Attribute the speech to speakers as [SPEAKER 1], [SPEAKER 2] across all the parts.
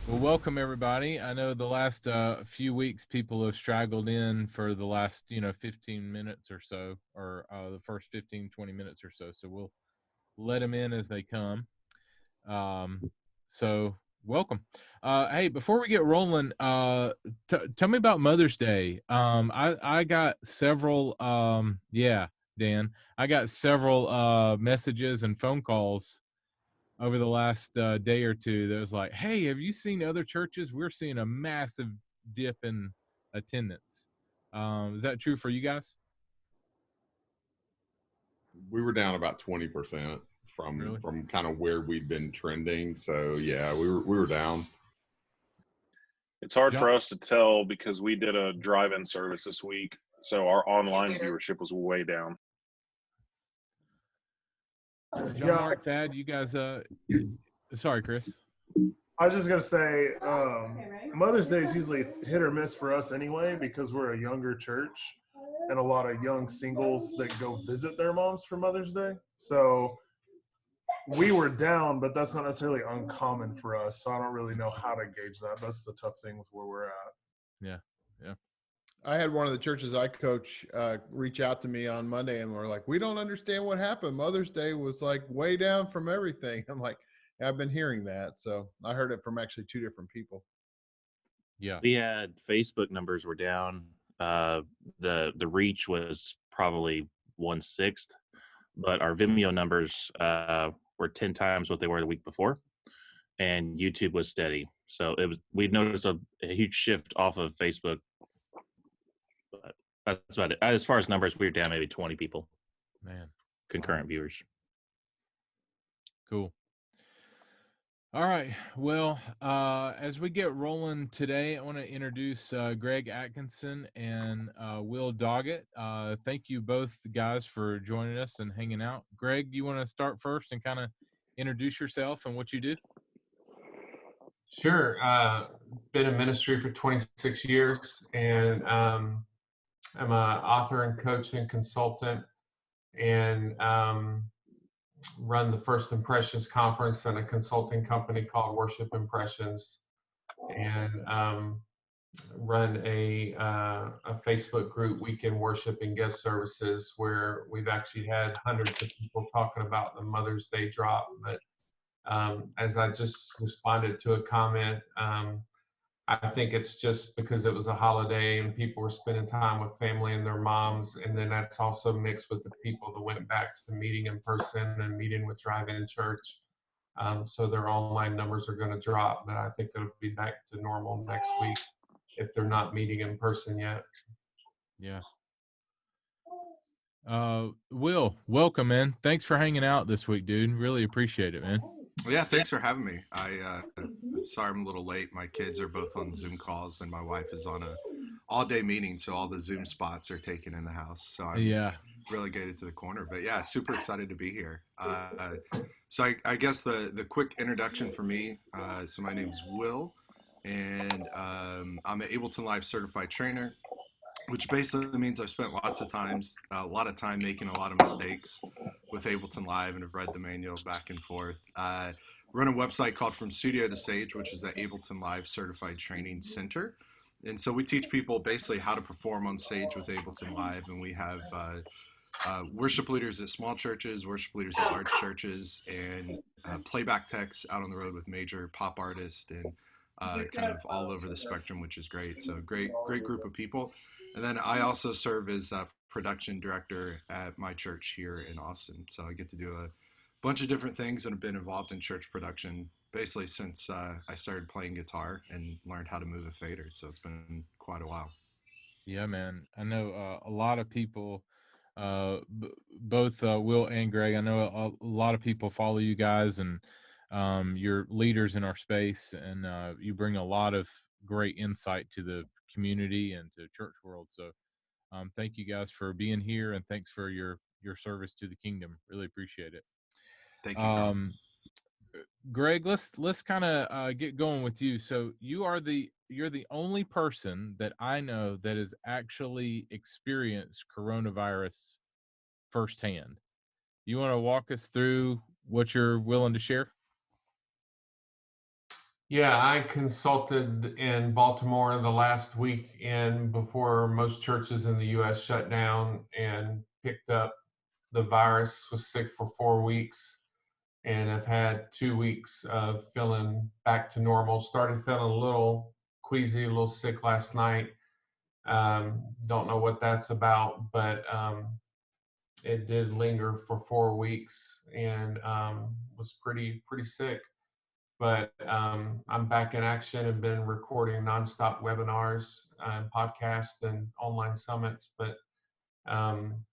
[SPEAKER 1] Well, welcome everybody. I know the last few weeks people have straggled in for the last, 15 minutes or so, or the first 15, 20 minutes or so. So we'll let them in as they come. Um, so welcome. Hey, before we get rolling, tell me about Mother's Day. I got several, yeah, Dan, I got several messages and phone calls over the last day or two that was like, "Hey, have you seen other churches? We're seeing a massive dip in attendance." Is that true for you guys?
[SPEAKER 2] We were down about 20% from
[SPEAKER 1] Really?
[SPEAKER 2] kind of where we'd been trending. So yeah, we were down.
[SPEAKER 3] It's hard
[SPEAKER 1] John,
[SPEAKER 3] for us to tell because we did a drive-in service this week, so our online viewership was way down.
[SPEAKER 1] John,
[SPEAKER 4] Yeah,
[SPEAKER 1] Mark, Thad, you guys. Sorry, Chris.
[SPEAKER 4] I was just gonna say, Mother's Day is usually hit or miss for us anyway because we're a younger church and a lot of young singles that go visit their moms for Mother's Day. So we were down, but that's not necessarily uncommon for us. So I don't really know how to gauge that. That's the tough thing with where we're at.
[SPEAKER 1] Yeah, yeah.
[SPEAKER 5] I had one of the churches I coach reach out to me on Monday, and we're like, "We don't understand what happened. Mother's Day was like way down from everything." I'm like, "I've been hearing that." So I heard it from actually two different people.
[SPEAKER 1] Yeah.
[SPEAKER 6] We had Facebook numbers were down. The reach was probably 1/6, but our Vimeo numbers were 10 times what they were the week before, and YouTube was steady. So we noticed a huge shift off of Facebook. But that's about it. As far as numbers, we were down maybe 20 people,
[SPEAKER 1] Man,
[SPEAKER 6] concurrent viewers.
[SPEAKER 1] cool. All right. Well, as we get rolling today, I want to introduce Greg Atkinson and Will Doggett. Thank you both guys for joining us and hanging out. Greg, you want to start first and kind of introduce yourself and what you do?
[SPEAKER 7] Sure. Been in ministry for 26 years, and I'm an author and coach and consultant, and run the First Impressions Conference and a consulting company called Worship Impressions, and run a Facebook group, Weekend Worship and Guest Services, where we've actually had hundreds of people talking about the Mother's Day drop. But as I just responded to a comment, I think it's just because it was a holiday and people were spending time with family and their moms. And then that's also mixed with the people that went back to meeting in person and meeting with drive-in church. So their online numbers are going to drop, but I think it'll be back to normal next week if they're not meeting in person yet.
[SPEAKER 1] Yeah. Will, welcome, man. Thanks for hanging out this week, dude. Really appreciate it, man.
[SPEAKER 2] Yeah, thanks for having me. Sorry I'm a little late. My kids are both on Zoom calls, and my wife is on a all-day meeting, so all the Zoom spots are taken in the house. So I'm
[SPEAKER 1] Yeah.
[SPEAKER 2] relegated to the corner. But yeah, super excited to be here. So I guess the quick introduction for me. So my name is Will, and I'm an Ableton Live certified trainer, which basically means I've spent a lot of time making a lot of mistakes with Ableton Live and have read the manual back and forth. Run a website called From Studio to Stage, which is the Ableton Live Certified Training Center. And so we teach people basically how to perform on stage with Ableton Live, and we have worship leaders at small churches, worship leaders at large churches, and playback techs out on the road with major pop artists and kind of all over the spectrum, which is great. So great group of people. And then I also serve as a production director at my church here in Austin. So I get to do a bunch of different things and have been involved in church production basically since I started playing guitar and learned how to move a fader. So it's been quite a while.
[SPEAKER 1] Yeah, man. I know a lot of people, both Will and Greg. I know a lot of people follow you guys, and you're leaders in our space, and you bring a lot of great insight to the community and to church world. So, thank you guys for being here, and thanks for your service to the kingdom. Really appreciate it.
[SPEAKER 2] Thank you, Carl.
[SPEAKER 1] Greg, let's kind of get going with you. So you're the only person that I know that has actually experienced coronavirus firsthand. You want to walk us through what you're willing to share?
[SPEAKER 7] Yeah, I consulted in Baltimore the last week in before most churches in the U.S. shut down and picked up the virus, was sick for 4 weeks, and have had 2 weeks of feeling back to normal. Started feeling a little queasy, a little sick last night. Don't know what that's about, but it did linger for 4 weeks and was pretty sick. But I'm back in action and been recording nonstop webinars and podcasts and online summits. Um,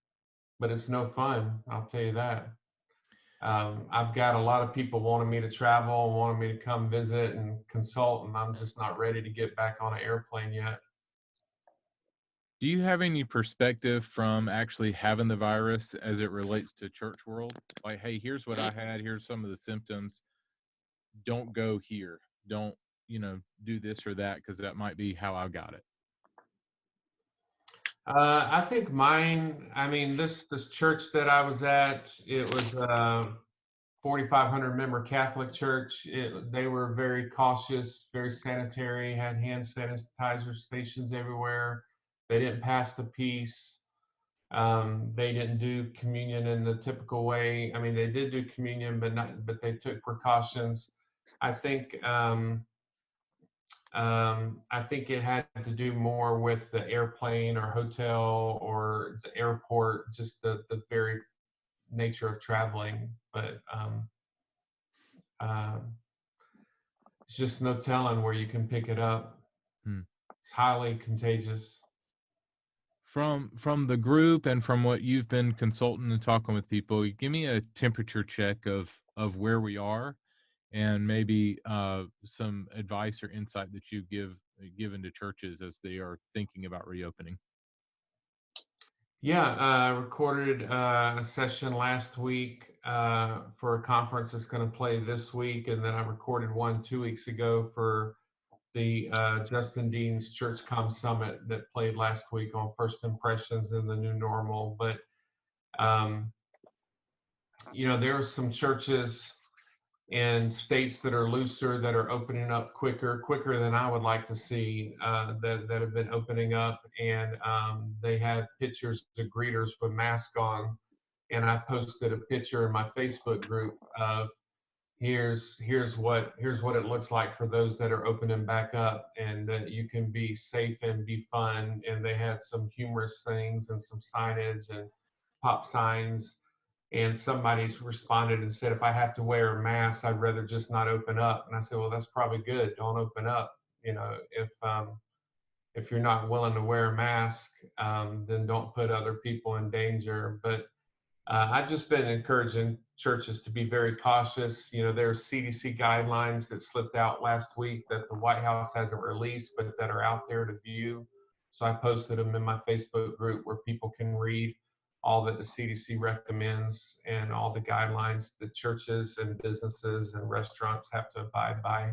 [SPEAKER 7] but it's no fun, I'll tell you that. I've got a lot of people wanting me to travel, wanting me to come visit and consult, and I'm just not ready to get back on an airplane yet.
[SPEAKER 1] Do you have any perspective from actually having the virus as it relates to church world? Like, hey, here's what I had. Here's some of the symptoms. Don't go here. Don't, do this or that because that might be how I got it.
[SPEAKER 7] I think mine. I mean, this church that I was at, it was 4,500 member Catholic church. They were very cautious, very sanitary, had hand sanitizer stations everywhere. They didn't pass the peace. They didn't do communion in the typical way. I mean, they did do communion, but they took precautions. I think I think it had to do more with the airplane or hotel or the airport, just the very nature of traveling. But um, it's just no telling where you can pick it up.
[SPEAKER 1] Hmm.
[SPEAKER 7] It's highly contagious.
[SPEAKER 1] From the group and from what you've been consulting and talking with people, give me a temperature check of where we are, and maybe some advice or insight that you given to churches as they are thinking about reopening.
[SPEAKER 7] Yeah, I recorded a session last week for a conference that's going to play this week, and then I recorded one 2 weeks ago for the Justin Dean's ChurchCom Summit that played last week on first impressions in the new normal. But um, there are some churches in states that are looser, that are opening up quicker than I would like to see, that have been opening up, and they had pictures of greeters with masks on, and I posted a picture in my Facebook group of here's what it looks like for those that are opening back up, and that you can be safe and be fun. And they had some humorous things and some signage and pop signs, and somebody's responded and said, if I have to wear a mask, I'd rather just not open up. And I said, well, that's probably good. Don't open up. If you're not willing to wear a mask, then don't put other people in danger. But I've just been encouraging churches to be very cautious. There are CDC guidelines that slipped out last week that the White House hasn't released, but that are out there to view. So I posted them in my Facebook group where people can read all that the CDC recommends and all the guidelines that churches and businesses and restaurants have to abide by.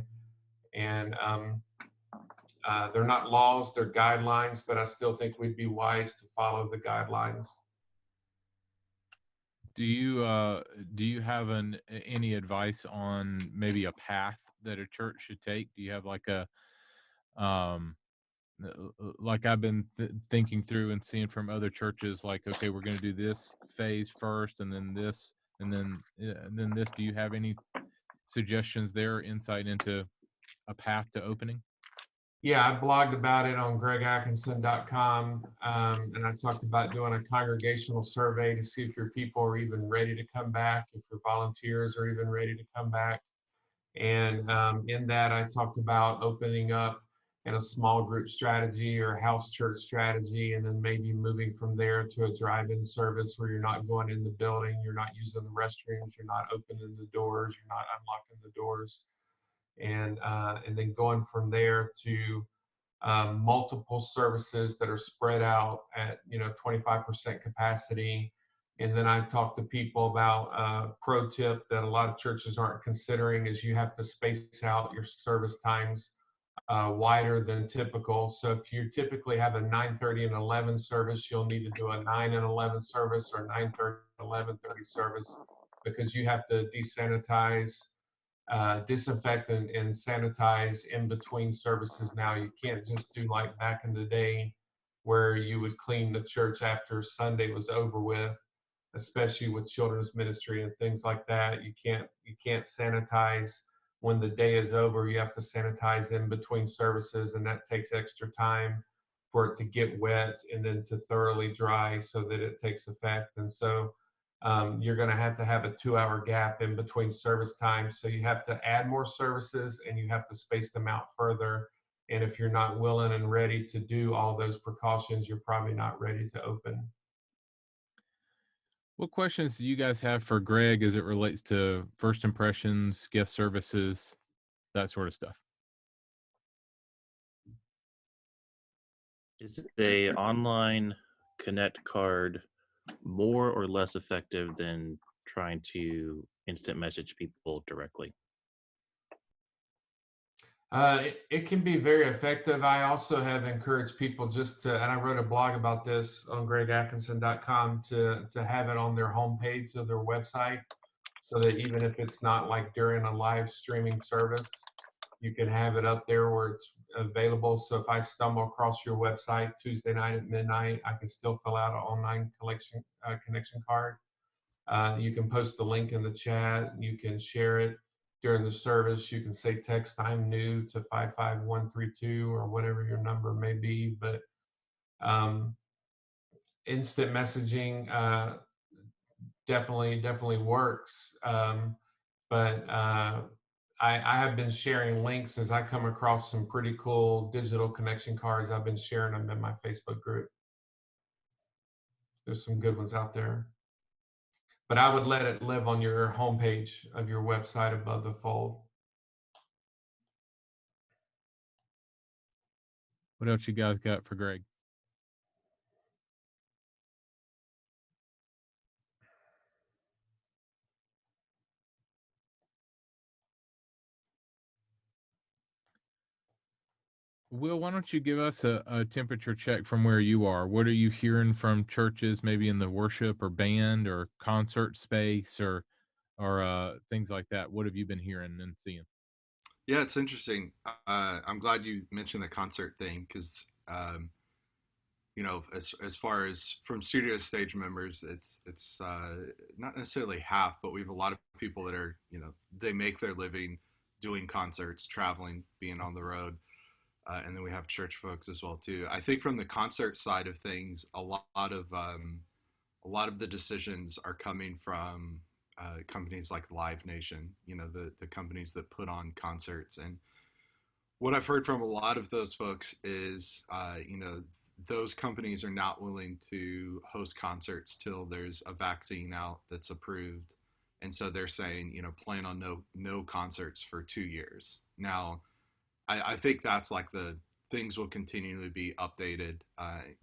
[SPEAKER 7] And they're not laws, they're guidelines, but I still think we'd be wise to follow the guidelines.
[SPEAKER 1] Do you have any advice on maybe a path that a church should take? Do you have like a um like I've been thinking through and seeing from other churches, like, okay, we're going to do this phase first, and then this, and then this. Do you have any suggestions there, insight into a path to opening?
[SPEAKER 7] Yeah, I blogged about it on gregatkinson.com, and I talked about doing a congregational survey to see if your people are even ready to come back, if your volunteers are even ready to come back. And in that, I talked about opening up in a small group strategy or house church strategy, and then maybe moving from there to a drive-in service where you're not going in the building, you're not using the restrooms, you're not opening the doors, you're not unlocking the doors, and then going from there to multiple services that are spread out at 25% capacity. And then I talk to people about pro tip that a lot of churches aren't considering is you have to space out your service times wider than typical. So if you typically have a 9:30 and 11 service, you'll need to do a 9 and 11 service or 9:30 and 11:30 service, because you have to desanitize disinfect and sanitize in between services now. You can't just do like back in the day where you would clean the church after Sunday was over with, especially with children's ministry and things like that. You can't sanitize when the day is over. You have to sanitize in between services, and that takes extra time for it to get wet and then to thoroughly dry so that it takes effect. And so you're going to have a 2 hour gap in between service times. So you have to add more services and you have to space them out further. And if you're not willing and ready to do all those precautions, you're probably not ready to open.
[SPEAKER 1] What questions do you guys have for Greg as it relates to first impressions, guest services, that sort of stuff?
[SPEAKER 6] Is a online Connect card more or less effective than trying to instant message people directly?
[SPEAKER 7] It can be very effective. I also have encouraged people just to, and I wrote a blog about this on gregatkinson.com, to have it on their homepage of their website, so that even if it's not like during a live streaming service, you can have it up there where it's available. So if I stumble across your website Tuesday night at midnight, I can still fill out an online connection card. You can post the link in the chat. You can share it during the service. You can say text "I'm new" to 55132 or whatever your number may be. But instant messaging definitely works. But I have been sharing links as I come across some pretty cool digital connection cards. I've been sharing them in my Facebook group. There's some good ones out there. But I would let it live on your homepage of your website above the fold.
[SPEAKER 1] What else you guys got for Greg? Will, why don't you give us a temperature check from where you are? What are you hearing from churches, maybe in the worship or band or concert space or things like that? What have you been hearing and seeing?
[SPEAKER 2] Yeah, it's interesting. I'm glad you mentioned the concert thing because, as far as from studio stage members, it's not necessarily half, but we have a lot of people that are, they make their living doing concerts, traveling, being on the road. And then we have church folks as well too. I think from the concert side of things, a lot of the decisions are coming from companies like Live Nation. The companies that put on concerts. And what I've heard from a lot of those folks is, those companies are not willing to host concerts till there's a vaccine out that's approved, and so they're saying, plan on no concerts for 2 years now. I think that's like the things will continually be updated.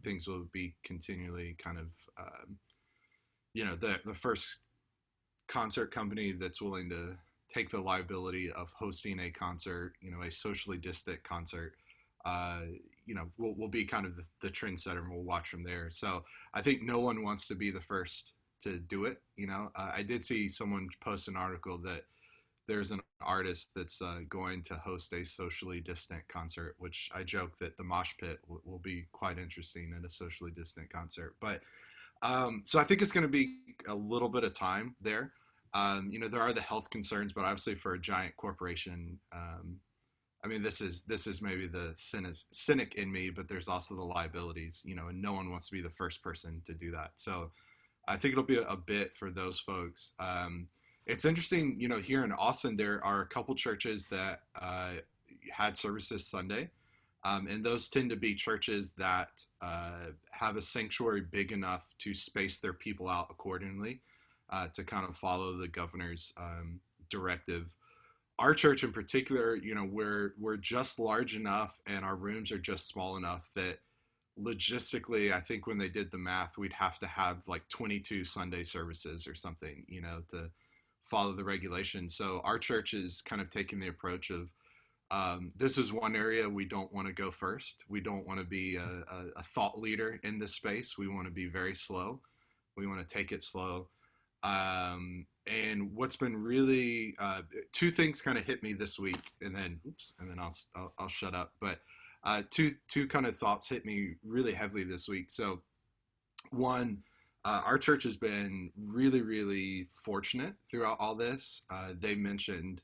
[SPEAKER 2] Things will be continually kind of, the first concert company that's willing to take the liability of hosting a concert, a socially distant concert, will be kind of the trendsetter, and we'll watch from there. So I think no one wants to be the first to do it. I did see someone post an article that there's an artist that's going to host a socially distant concert, which I joke that the mosh pit will be quite interesting at a socially distant concert. But so I think it's going to be a little bit of time there. There are the health concerns, but obviously for a giant corporation, I mean, this is maybe the cynic in me, but there's also the liabilities, and no one wants to be the first person to do that. So I think it'll be a bit for those folks. It's interesting, here in Austin, there are a couple churches that had services Sunday. And those tend to be churches that have a sanctuary big enough to space their people out accordingly, to kind of follow the governor's directive. Our church in particular, we're just large enough and our rooms are just small enough that logistically, I think when they did the math, we'd have to have like 22 Sunday services or something, to follow the regulations. So our church is kind of taking the approach of, this is one area we don't want to go first. We don't want to be a thought leader in this space. We want to be very slow. We want to take it slow. And what's been really two things kind of hit me this week, and then I'll shut up. But two kind of thoughts hit me really heavily this week. So one, our church has been really, really fortunate throughout all this. They mentioned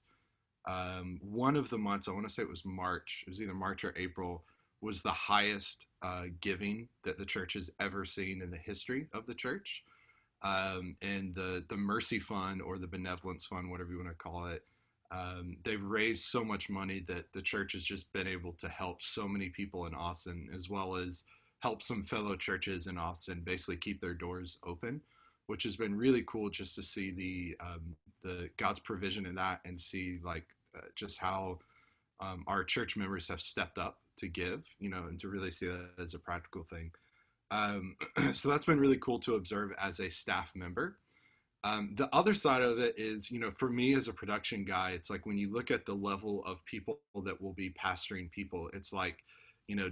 [SPEAKER 2] one of the months, I want to say it was March, it was either March or April, was the highest giving that the church has ever seen in the history of the church. And the Mercy Fund, or the Benevolence Fund, whatever you want to call it, they've raised so much money that the church has just been able to help so many people in Austin, as well as help some fellow churches in Austin basically keep their doors open, which has been really cool just to see the God's provision in that, and see like just how our church members have stepped up to give, and to really see that as a practical thing. So that's been really cool to observe as a staff member. The other side of it is, for me as a production guy, it's like when you look at the level of people that will be pastoring people, it's like,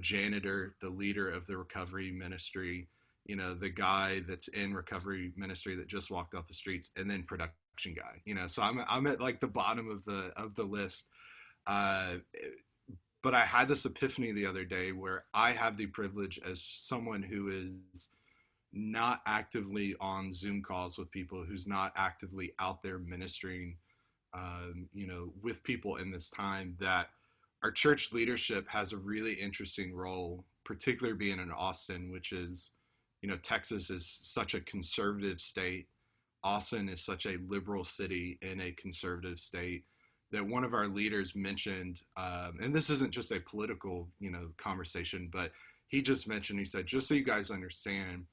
[SPEAKER 2] janitor, the leader of the recovery ministry, the guy that's in recovery ministry that just walked off the streets, and then production guy, so I'm at like the bottom of the list. Uh, but I had this epiphany the other day where I have the privilege, as someone who is not actively on Zoom calls with people, who's not actively out there ministering, with people in this time, that our church leadership has a really interesting role, particularly being in Austin, which is, Texas is such a conservative state. Austin is such a liberal city in a conservative state, that one of our leaders mentioned, and this isn't just a political, conversation, but he just mentioned, he said, just so you guys understand,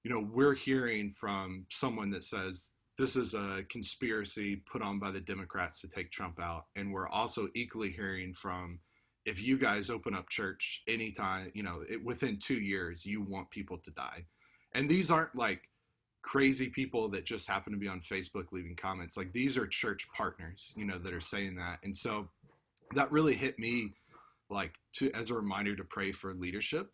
[SPEAKER 2] we're hearing from someone that says this is a conspiracy put on by the Democrats to take Trump out. And we're also equally hearing from, if you guys open up church anytime, within 2 years, you want people to die. And these aren't like crazy people that just happen to be on Facebook leaving comments. Like, these are church partners, that are saying that. And so that really hit me, like, as a reminder to pray for leadership.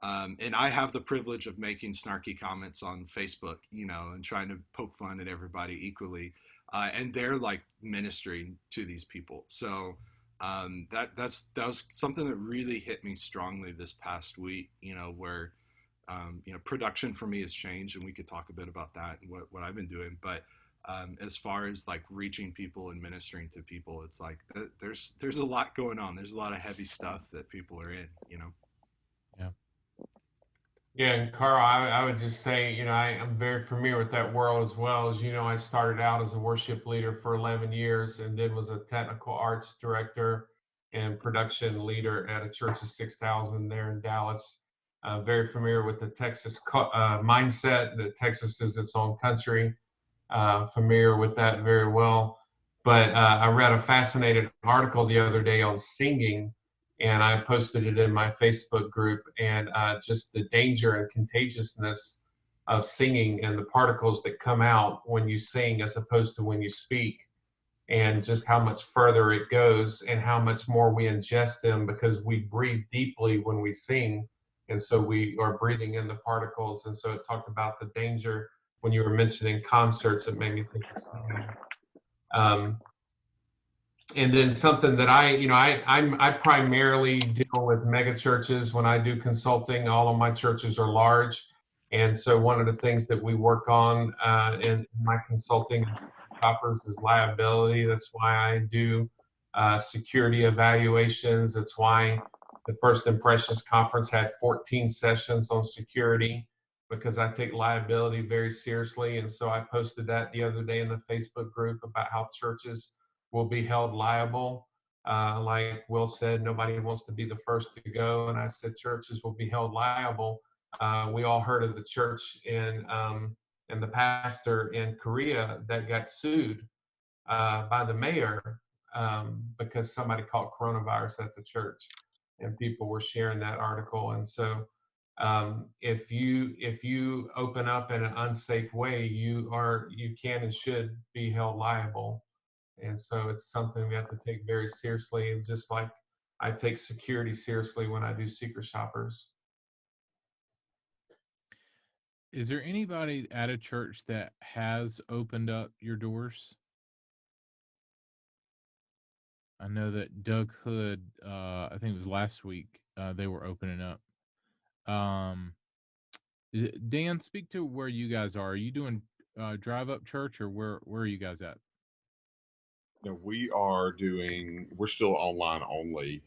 [SPEAKER 2] And I have the privilege of making snarky comments on Facebook, and trying to poke fun at everybody equally. And they're like ministering to these people. So that was something that really hit me strongly this past week, where, production for me has changed, and we could talk a bit about that and what I've been doing. But as far as like reaching people and ministering to people, it's like there's a lot going on. There's a lot of heavy stuff that people are in,
[SPEAKER 1] Yeah.
[SPEAKER 7] Yeah, and Carl, I would just say, I'm very familiar with that world as well. As you know, I started out as a worship leader for 11 years, and then was a technical arts director and production leader at a church of 6,000 there in Dallas. Very familiar with the Texas mindset, that Texas is its own country. Familiar with that very well. But I read a fascinating article the other day on singing, and I posted it in my Facebook group, and just the danger and contagiousness of singing, and the particles that come out when you sing as opposed to when you speak, and just how much further it goes, and how much more we ingest them because we breathe deeply when we sing. And so we are breathing in the particles. And so it talked about the danger. When you were mentioning concerts, it made me think of singing. Um, and then something that I primarily deal with mega churches when I do consulting. All of my churches are large, and so one of the things that we work on in my consulting shoppers is liability. That's why I do security evaluations. That's why the First Impressions Conference had 14 sessions on security, because I take liability very seriously. And so I posted that the other day in the Facebook group about how churches will be held liable. Like Will said, nobody wants to be the first to go. And I said, churches will be held liable. We all heard of the church and the pastor in Korea that got sued by the mayor because somebody caught coronavirus at the church, and people were sharing that article. And so if you open up in an unsafe way, you can and should be held liable. And so it's something we have to take very seriously, just like I take security seriously when I do secret shoppers.
[SPEAKER 1] Is there anybody at a church that has opened up your doors? I know that Doug Hood, I think it was last week, they were opening up. Um, Dan, speak to where you guys are. Are you doing drive up church, or where are you guys at?
[SPEAKER 8] No, we're still online only.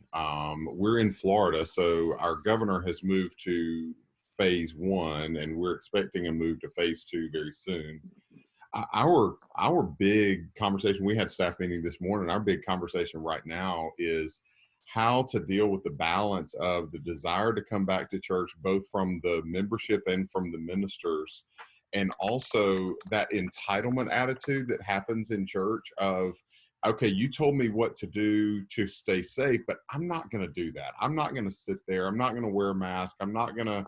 [SPEAKER 8] We're in Florida, so our governor has moved to phase 1, and we're expecting a move to phase 2 very soon. Our big conversation, we had staff meeting this morning. Our big conversation right now is how to deal with the balance of the desire to come back to church, both from the membership and from the ministers, and also that entitlement attitude that happens in church of, okay, you told me what to do to stay safe, but I'm not going to do that. I'm not going to sit there. I'm not going to wear a mask. I'm not going to,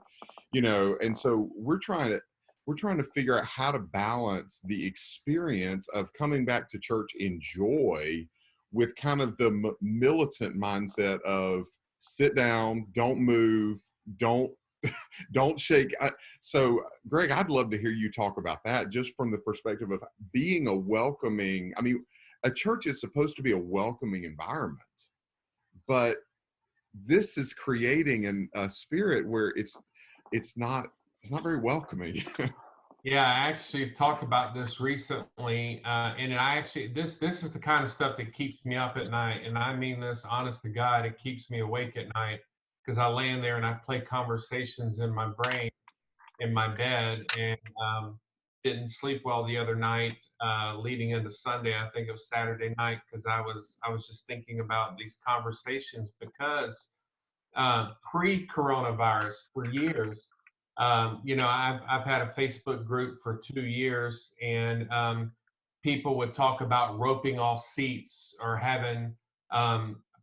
[SPEAKER 8] and so we're trying to figure out how to balance the experience of coming back to church in joy with kind of the militant mindset of sit down, don't move, don't don't shake. So Greg, I'd love to hear you talk about that, just from the perspective of being a welcoming, I mean, a church is supposed to be a welcoming environment, but this is creating a spirit where it's not very welcoming.
[SPEAKER 7] Yeah, I actually talked about this recently, and I actually this is the kind of stuff that keeps me up at night, and I mean this honest to God, it keeps me awake at night because I lay in there and I play conversations in my brain in my bed, and didn't sleep well the other night, leading into Sunday. I think it was Saturday night because I was just thinking about these conversations because pre-coronavirus for years. I've had a Facebook group for 2 years, and people would talk about roping off seats or having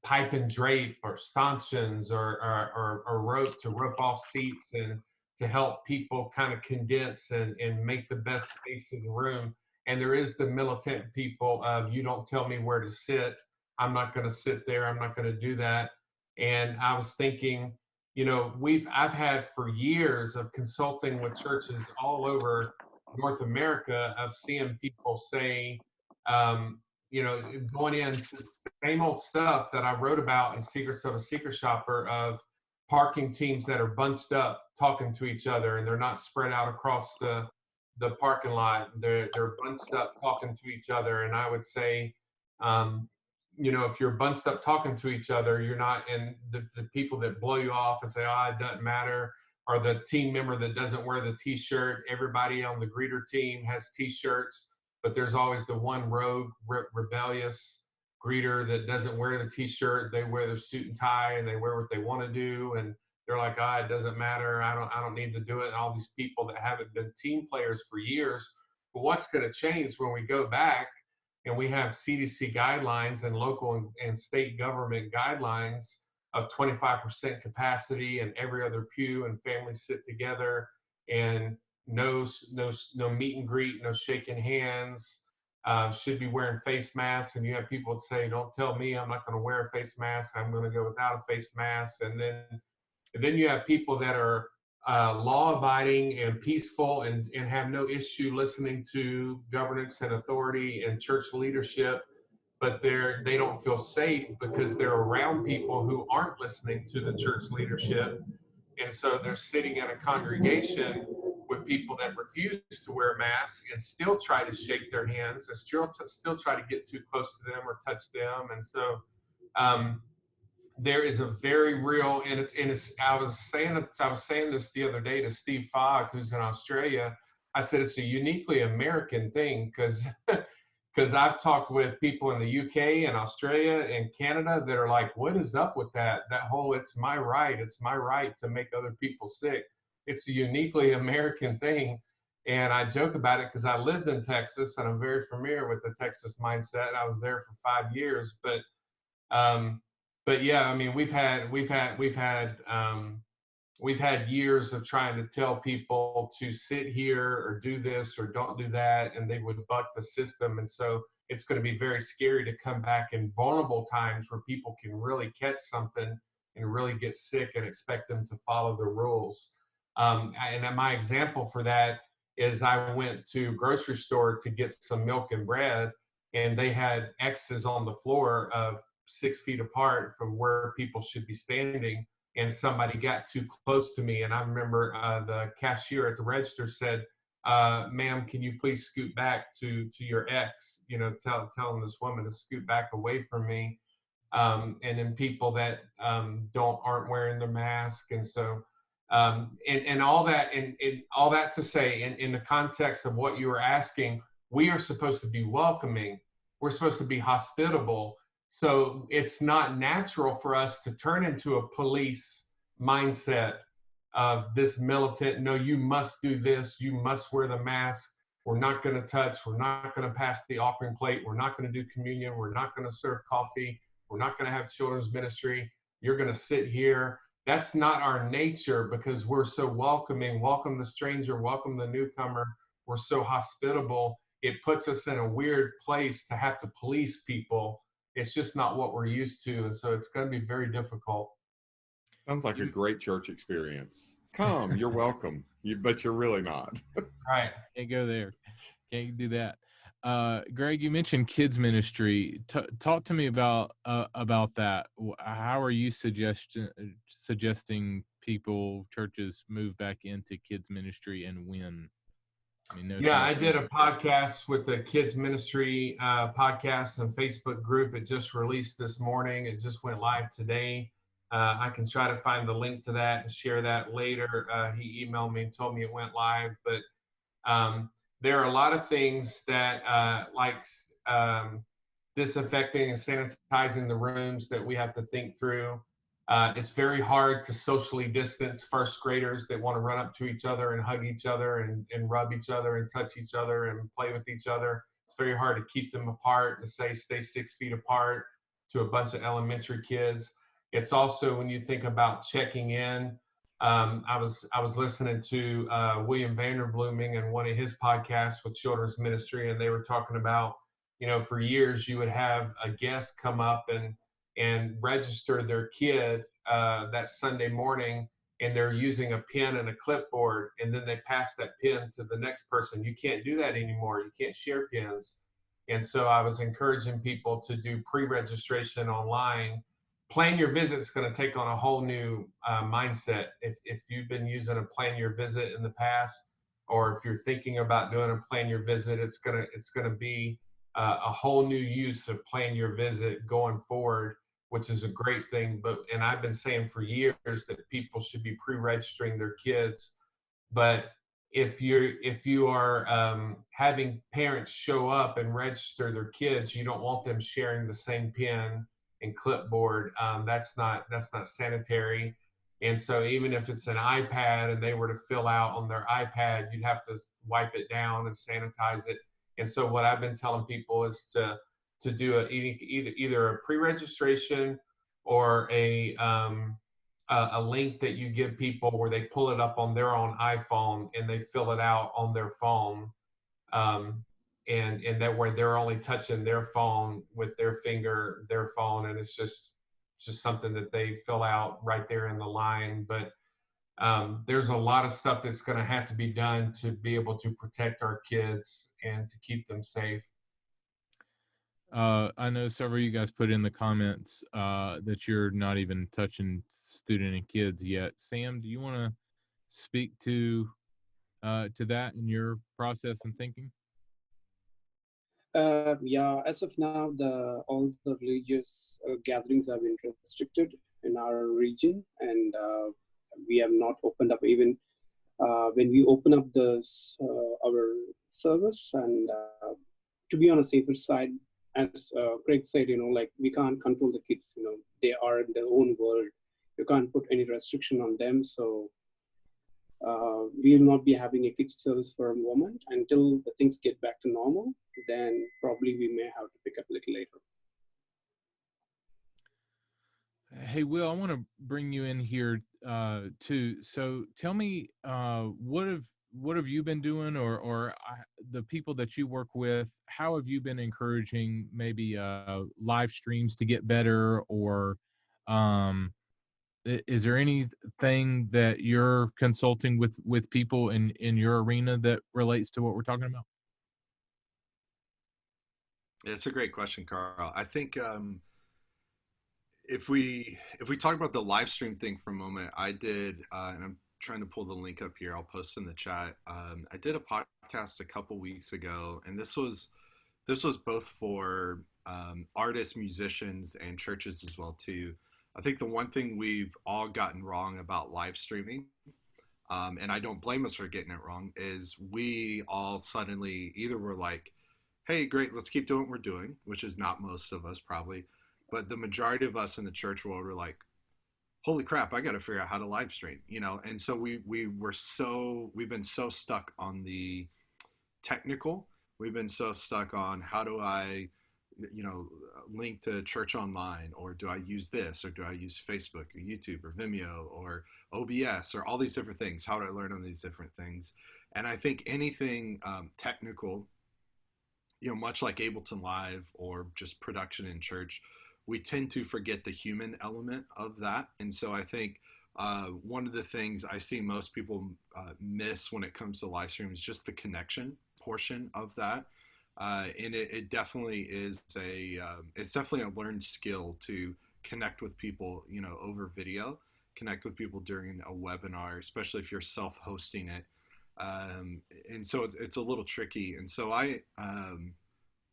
[SPEAKER 7] pipe and drape or stanchions or rope to rope off seats and to help people kind of condense and make the best space in the room. And there is the militant people of you don't tell me where to sit. I'm not going to sit there. I'm not going to do that. And I was thinking, I've had for years of consulting with churches all over North America of seeing people say, um, going into the same old stuff that I wrote about in Secrets of a Secret Shopper of parking teams that are bunched up talking to each other and they're not spread out across the parking lot. They're bunched up talking to each other. And I would say, um, if you're bunched up talking to each other, you're not, and the people that blow you off and say, oh, it doesn't matter, or the team member that doesn't wear the t-shirt. Everybody on the greeter team has t-shirts, but there's always the one rogue, rebellious greeter that doesn't wear the t-shirt. They wear their suit and tie and they wear what they want to do. And they're like, it doesn't matter. I don't need to do it. And all these people that haven't been team players for years. But what's going to change when we go back and we have CDC guidelines and local and state government guidelines of 25% capacity and every other pew and families sit together and no meet and greet, no shaking hands, should be wearing face masks. And you have people that say, don't tell me I'm not going to wear a face mask. I'm going to go without a face mask. And then you have people that are law-abiding and peaceful and have no issue listening to governance and authority and church leadership, but they don't feel safe because they're around people who aren't listening to the church leadership. And so they're sitting in a congregation with people that refuse to wear masks and still try to shake their hands and still try to get too close to them or touch them. And so there is a very real, and it's I was saying this the other day to Steve Fogg, who's in Australia. I said it's a uniquely American thing because I've talked with people in the UK and Australia and Canada that are like, what is up with that whole it's my right to make other people sick. It's a uniquely American thing. And I joke about it because I lived in Texas and I'm very familiar with the Texas mindset. I was there for 5 years, um, but yeah, I mean, we've had years of trying to tell people to sit here or do this or don't do that, and they would buck the system. And so it's going to be very scary to come back in vulnerable times where people can really catch something and really get sick and expect them to follow the rules. And my example for that is I went to a grocery store to get some milk and bread, and they had X's on the floor of 6 feet apart from where people should be standing. And somebody got too close to me. And I remember the cashier at the register said, ma'am, can you please scoot back to your X? Telling this woman to scoot back away from me. And then people that aren't wearing their mask, and so and all that, and all that to say, in the context of what you were asking, we are supposed to be welcoming. We're supposed to be hospitable. So it's not natural for us to turn into a police mindset of this militant. No, you must do this. You must wear the mask. We're not going to touch. We're not going to pass the offering plate. We're not going to do communion. We're not going to serve coffee. We're not going to have children's ministry. You're going to sit here. That's not our nature, because we're so welcoming. Welcome the stranger, welcome the newcomer. We're so hospitable. It puts us in a weird place to have to police people. It's just not what we're used to. And so it's going to be very difficult.
[SPEAKER 8] Sounds like a great church experience. Come, you're welcome. But you're really not.
[SPEAKER 7] Right.
[SPEAKER 1] Can't go there. Can't do that. Greg, you mentioned kids ministry. Talk to me about that. How are you suggesting people, churches, move back into kids ministry, and when? I mean, no
[SPEAKER 7] Yeah, I
[SPEAKER 1] church.
[SPEAKER 7] did a podcast with the kids ministry podcast and Facebook group. It just released this morning. It just went live today. I can try to find the link to that and share that later. He emailed me and told me it went live, but there are a lot of things that like disinfecting and sanitizing the rooms that we have to think through. It's very hard to socially distance first graders that want to run up to each other and hug each other and rub each other and touch each other and play with each other. It's very hard to keep them apart and say stay 6 feet apart to a bunch of elementary kids. It's also, when you think about checking in, I was listening to William Vanderblooming and one of his podcasts with children's ministry, and they were talking about, for years you would have a guest come up and register their kid that Sunday morning, and they're using a pen and a clipboard, and then they pass that pen to the next person. You can't do that anymore. You can't share pens. And so I was encouraging people to do pre-registration online. Plan your visit is going to take on a whole new mindset. If you've been using a plan your visit in the past, or if you're thinking about doing a plan your visit, it's gonna be a whole new use of plan your visit going forward, which is a great thing. And I've been saying for years that people should be pre-registering their kids. But if you are having parents show up and register their kids, you don't want them sharing the same pen and clipboard. That's not sanitary. And so even if it's an iPad and they were to fill out on their iPad, you'd have to wipe it down and sanitize it. And so what I've been telling people is to do either a pre-registration or a link that you give people where they pull it up on their own iPhone and they fill it out on their phone. And that where they're only touching their phone with their finger, their phone, and it's just something that they fill out right there in the line. But there's a lot of stuff that's going to have to be done to be able to protect our kids and to keep them safe.
[SPEAKER 1] I know several of you guys put in the comments that you're not even touching student and kids yet. Sam, do you want to speak to that in your process and thinking?
[SPEAKER 9] Yeah, as of now, all the religious gatherings have been restricted in our region, and we have not opened up even when we open up our service. And to be on a safer side, as Craig said, like we can't control the kids. They are in their own world. You can't put any restriction on them. So we will not be having a kids service for a moment until the things get back to normal. Then probably we may have to pick up a little later.
[SPEAKER 1] Hey, Will, I want to bring you in here too. So tell me, what have you been doing, or the people that you work with? How have you been encouraging maybe live streams to get better, or is there anything that you're consulting with people in your arena that relates to what we're talking about?
[SPEAKER 2] It's a great question, Carl. I think if we talk about the live stream thing for a moment, I did, and I'm trying to pull the link up here. I'll post in the chat. I did a podcast a couple weeks ago, and this was both for artists, musicians, and churches as well too. I think the one thing we've all gotten wrong about live streaming, and I don't blame us for getting it wrong, is we all suddenly either were like, "Hey, great, let's keep doing what we're doing," which is not most of us probably, but the majority of us in the church world were like, "Holy crap, I got to figure out how to live stream," And so we've been so stuck on the technical. We've been so stuck on how do I, link to church online, or do I use this, or do I use Facebook or YouTube or Vimeo or OBS or all these different things? How do I learn on these different things? And I think anything technical, much like Ableton Live or just production in church, we tend to forget the human element of that. And so I think one of the things I see most people miss when it comes to live stream is just the connection portion of that. And it definitely is it's definitely a learned skill to connect with people, over video, connect with people during a webinar, especially if you're self-hosting it. And so it's a little tricky. And so let's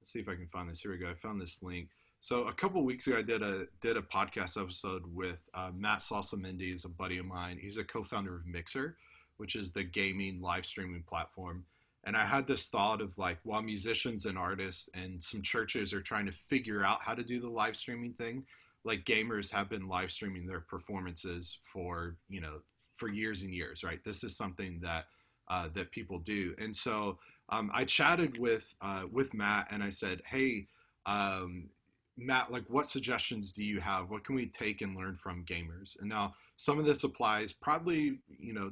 [SPEAKER 2] see if I can find this. Here we go. I found this link. So a couple weeks ago, I did a podcast episode with Matt Salsa-Mendy, is a buddy of mine. He's a co-founder of Mixer, which is the gaming live streaming platform. And I had this thought of like, while musicians and artists and some churches are trying to figure out how to do the live streaming thing, like gamers have been live streaming their performances for years and years, right? This is something that that people do. And so I chatted with Matt, and I said, "Hey, Matt, like, what suggestions do you have? What can we take and learn from gamers?" And now some of this applies probably,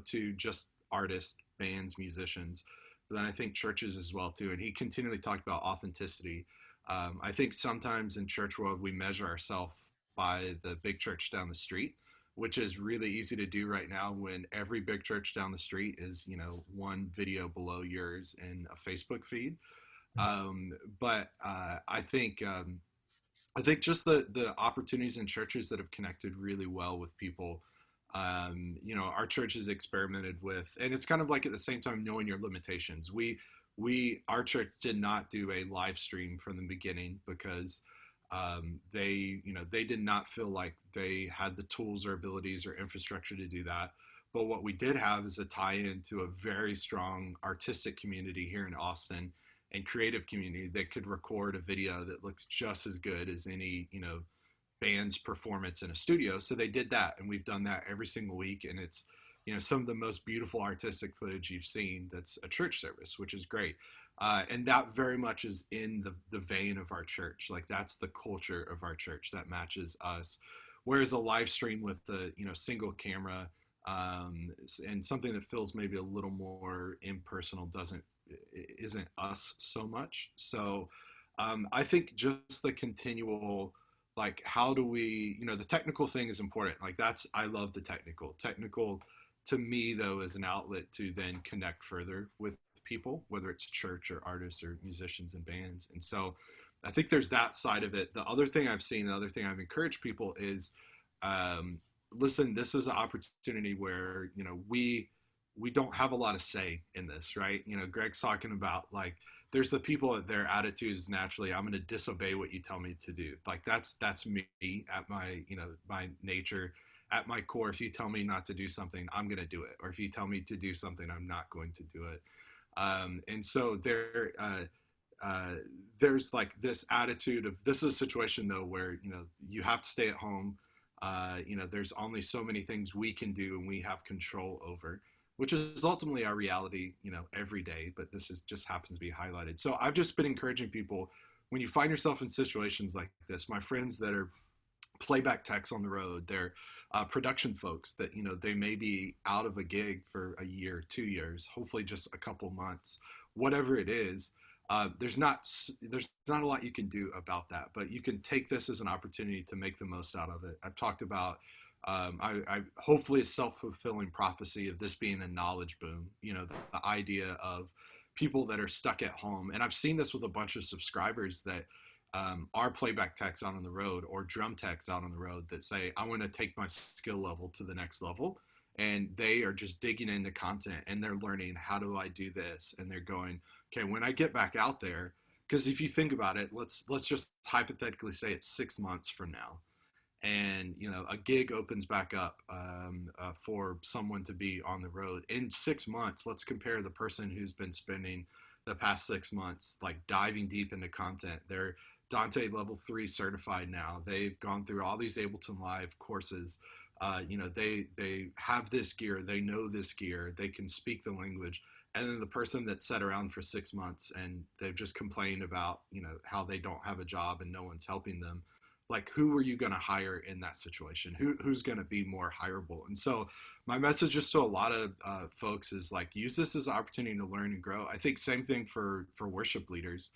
[SPEAKER 2] to just artists, bands, musicians, but then I think churches as well too. And he continually talked about authenticity. I think sometimes in church world we measure ourselves by the big church down the street, which is really easy to do right now when every big church down the street is, one video below yours in a Facebook feed. But I think just the opportunities in churches that have connected really well with people. Our church has experimented with, and it's kind of like at the same time knowing your limitations. Our church did not do a live stream from the beginning because they did not feel like they had the tools or abilities or infrastructure to do that. But what we did have is a tie-in to a very strong artistic community here in Austin and creative community that could record a video that looks just as good as any, band's performance in a studio. So they did that, and we've done that every single week. And it's, some of the most beautiful artistic footage you've seen that's a church service, which is great. And that very much is in the vein of our church. Like, that's the culture of our church that matches us. Whereas a live stream with the, single camera and something that feels maybe a little more impersonal isn't us so much. So I think just the continual, like, how do we, the technical thing is important. Like, I love the technical to me though is an outlet to then connect further with people, whether it's church or artists or musicians and bands. And so I think there's that side of it. The other thing I've seen, the other thing I've encouraged people is, listen, this is an opportunity where, we don't have a lot of say in this, right? Greg's talking about, like, there's the people that their attitude is naturally, I'm going to disobey what you tell me to do. Like, that's me at my, my nature, at my core. If you tell me not to do something, I'm going to do it. Or if you tell me to do something, I'm not going to do it. And so there's like this attitude of, this is a situation though, where, you have to stay at home. There's only so many things we can do and we have control over, which is ultimately our reality, every day. But this just happens to be highlighted. So I've just been encouraging people, when you find yourself in situations like this, my friends that are playback techs on the road, they're production folks that, they may be out of a gig for a year, 2 years, hopefully just a couple months, whatever it is. There's not a lot you can do about that, but you can take this as an opportunity to make the most out of it. I've talked about I hopefully a self-fulfilling prophecy of this being a knowledge boom. The idea of people that are stuck at home, and I've seen this with a bunch of subscribers that are playback techs out on the road or drum techs out on the road that say, I want to take my skill level to the next level. And they are just digging into content and they're learning, how do I do this? And they're going, okay, when I get back out there, because if you think about it, let's just hypothetically say it's 6 months from now, and a gig opens back up for someone to be on the road in 6 months. Let's compare the person who's been spending the past 6 months like diving deep into content. They're Dante level 3 certified now. They've gone through all these Ableton Live courses. They have this gear, they know this gear, they can speak the language. And then the person that sat around for 6 months and they've just complained about how they don't have a job and no one's helping them. Like, who are you going to hire in that situation? Who's going to be more hireable? And so my message just to a lot of folks is like, use this as an opportunity to learn and grow. I think same thing for worship leaders,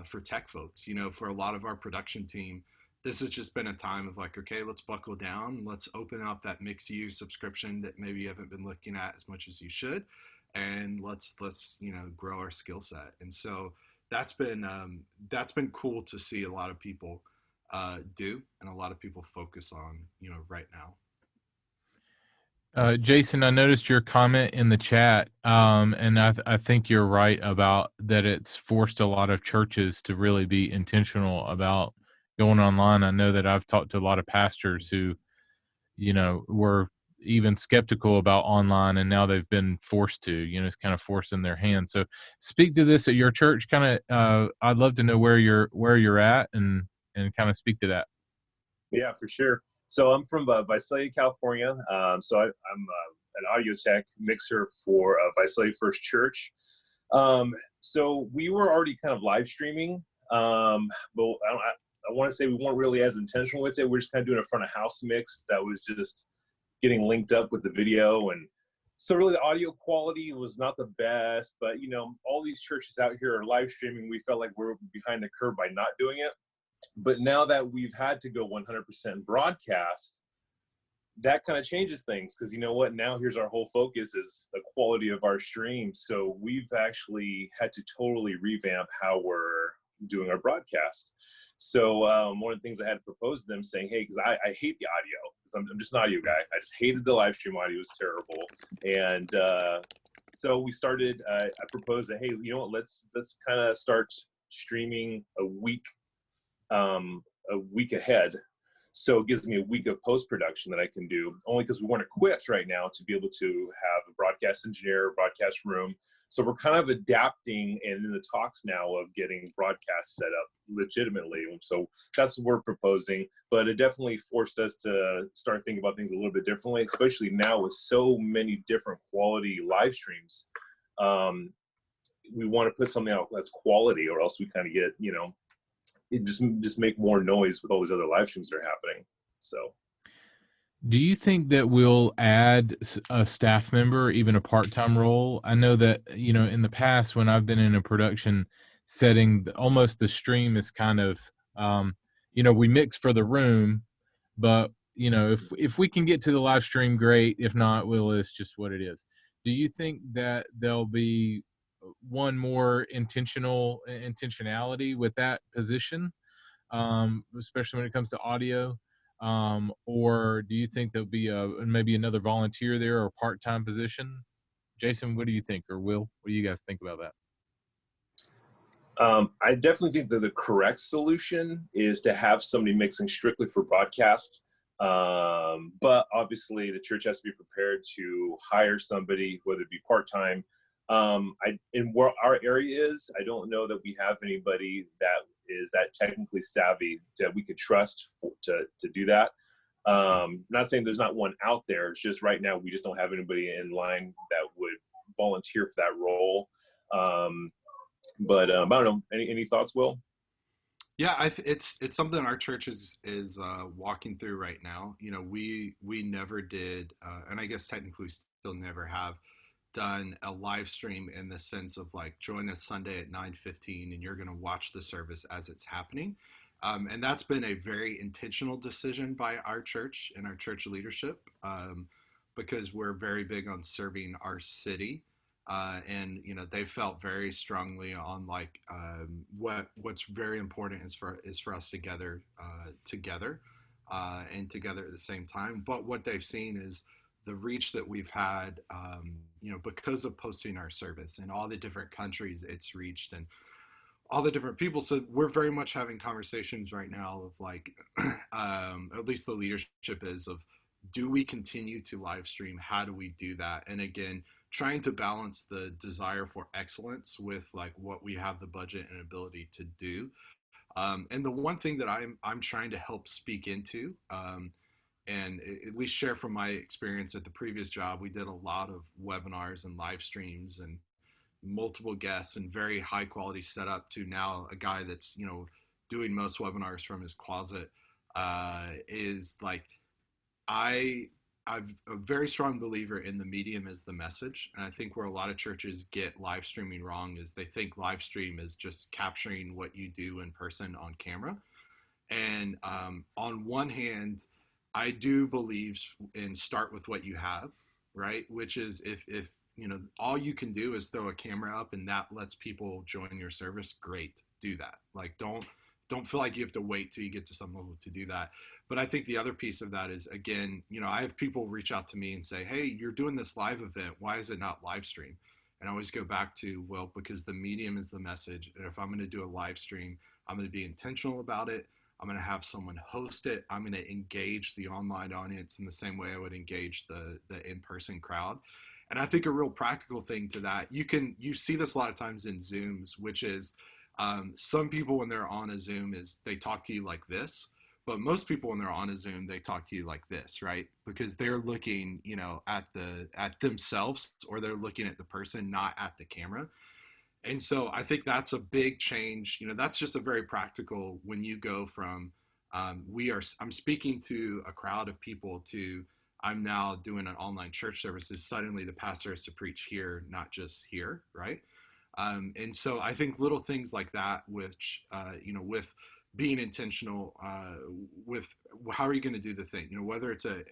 [SPEAKER 2] for tech folks. For a lot of our production team, this has just been a time of like, okay, let's buckle down. Let's open up that mixed use subscription that maybe you haven't been looking at as much as you should, and let's grow our skill set. And so that's been cool to see a lot of people do, and a lot of people focus on right now.
[SPEAKER 1] Jason, I noticed your comment in the chat, and I think you're right about that. It's forced a lot of churches to really be intentional about going online. I know that I've talked to a lot of pastors who, were even skeptical about online, and now they've been forced to. It's kind of forced in their hands. So, speak to this at your church. Kind of, I'd love to know where you're at, and kind of speak to that.
[SPEAKER 10] Yeah, for sure. So I'm from Visalia, California. I'm an audio tech mixer for Visalia First Church. So we were already kind of live streaming, but I want to say we weren't really as intentional with it. We're just kind of doing a front of house mix that was just getting linked up with the video. And so really the audio quality was not the best, but all these churches out here are live streaming. We felt like we're behind the curve by not doing it. But now that we've had to go 100% broadcast, that kind of changes things, because you know what? Now here's our whole focus is the quality of our stream. So we've actually had to totally revamp how we're doing our broadcast. So one of the things I had to propose to them, saying, hey, because I hate the audio, because I'm just an audio guy. I just hated the live stream audio. It was terrible. And so we started, I proposed that, hey, you know what, let's kind of start streaming a week ahead. So it gives me a week of post-production that I can do, only because we weren't equipped right now to be able to have a broadcast engineer, broadcast room. So we're kind of adapting and in the talks now of getting broadcast set up legitimately. So that's what we're proposing, but it definitely forced us to start thinking about things a little bit differently, especially now with so many different quality live streams. We want to put something out that's quality, or else we kind of get, it just make more noise with all these other live streams that are happening. So
[SPEAKER 1] do you think that we'll add a staff member, even a part-time role? I know that, in the past when I've been in a production setting, almost the stream is kind of, we mix for the room, but, if we can get to the live stream, great. If not, it's just what it is. Do you think that there'll be one more intentionality with that position, especially when it comes to audio, or do you think there'll be maybe another volunteer there or part-time position? Jason, what do you think? Or Will, what do you guys think about that?
[SPEAKER 10] I definitely think that the correct solution is to have somebody mixing strictly for broadcast. But obviously the church has to be prepared to hire somebody, whether it be part-time. In where our area is, I don't know that we have anybody that is that technically savvy that we could trust to do that. Not saying there's not one out there. It's just right now we just don't have anybody in line that would volunteer for that role. But I don't know. Any thoughts, Will?
[SPEAKER 2] Yeah, it's something our church is walking through right now. We never did, and I guess technically still never have done a live stream in the sense of like join us Sunday at 9:15 and you're going to watch the service as it's happening. And that's been a very intentional decision by our church and our church leadership, because we're very big on serving our city. And they felt very strongly on like what's very important is for us together and together at the same time. But what they've seen is the reach that we've had, because of posting our service in all the different countries it's reached, and all the different people. So we're very much having conversations right now of like, at least the leadership is, of do we continue to live stream? How do we do that? And again, trying to balance the desire for excellence with like what we have the budget and ability to do. And the one thing that I'm trying to help speak into, and at least share from my experience at the previous job, we did a lot of webinars and live streams and multiple guests and very high quality setup, to now a guy that's doing most webinars from his closet. Is like I'm a very strong believer in the medium is the message. And I think where a lot of churches get live streaming wrong is they think live stream is just capturing what you do in person on camera. And on one hand, I do believe in start with what you have, right? Which is if all you can do is throw a camera up and that lets people join your service, great, do that. Like don't feel like you have to wait till you get to some level to do that. But I think the other piece of that is, again, I have people reach out to me and say, hey, you're doing this live event, why is it not live stream? And I always go back to, well, because the medium is the message. And if I'm going to do a live stream, I'm going to be intentional about it. I'm going to have someone host it. I'm going to engage the online audience in the same way I would engage the in-person crowd. And I think a real practical thing to that, you see this a lot of times in Zooms, which is some people when they're on a Zoom is they talk to you like this, but most people when they're on a Zoom, they talk to you like this, right? Because they're looking, at themselves, or they're looking at the person, not at the camera. And so I think that's a big change. That's just a very practical, when you go from I'm speaking to a crowd of people to I'm now doing an online church services. Suddenly the pastor has to preach here, not just here, right? And so I think little things like that, which, with being intentional, with how are you going to do the thing, whether it's a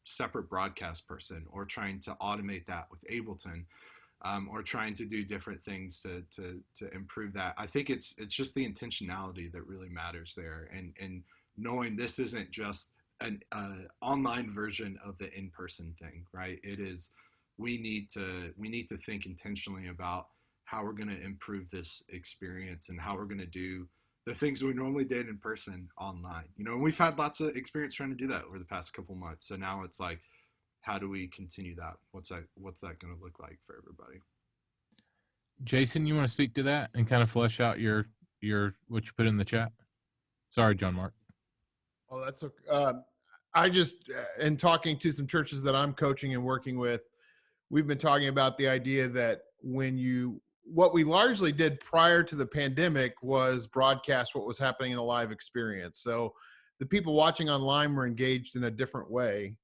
[SPEAKER 2] separate broadcast person, or trying to automate that with Ableton, or trying to do different things to improve that. I think it's just the intentionality that really matters there, and knowing this isn't just an online version of the in-person thing, right? It is, we need to think intentionally about how we're going to improve this experience and how we're going to do the things we normally did in person online. And we've had lots of experience trying to do that over the past couple months. So now it's like, how do we continue that? What's that going to look like for everybody?
[SPEAKER 1] Jason, you want to speak to that and kind of flesh out your what you put in the chat? Sorry, John Mark.
[SPEAKER 5] Oh, that's okay. I just, in talking to some churches that I'm coaching and working with, we've been talking about the idea that what we largely did prior to the pandemic was broadcast what was happening in a live experience. So the people watching online were engaged in a different way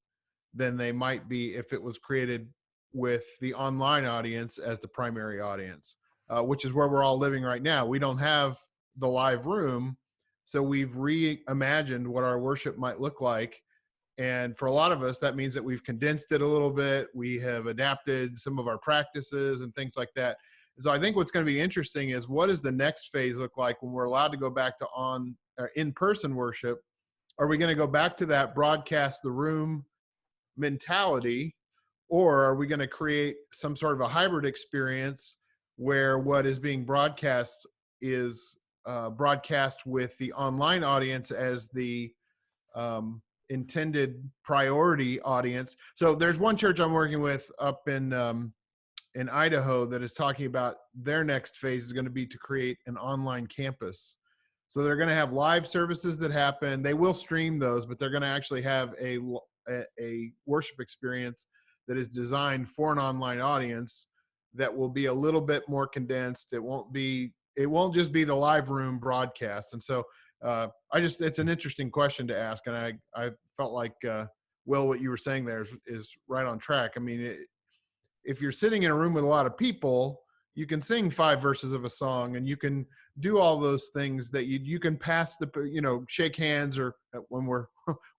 [SPEAKER 5] than they might be if it was created with the online audience as the primary audience, which is where we're all living right now. We don't have the live room, so we've reimagined what our worship might look like. And for a lot of us, that means that we've condensed it a little bit. We have adapted some of our practices and things like that. So I think what's going to be interesting is, what does the next phase look like when we're allowed to go back to in-person worship? Are we going to go back to that broadcast the room mentality, or are we going to create some sort of a hybrid experience where what is being broadcast is broadcast with the online audience as the intended priority audience? So there's one church I'm working with up in Idaho that is talking about their next phase is going to be to create an online campus. So they're going to have live services that happen. They will stream those, but they're going to actually have a worship experience that is designed for an online audience that will be a little bit more condensed. It won't just be the live room broadcast. And so it's an interesting question to ask. And I felt like, Will, what you were saying there is right on track. I mean, if you're sitting in a room with a lot of people, you can sing 5 verses of a song, and you can do all those things that you can pass the, shake hands, or when we're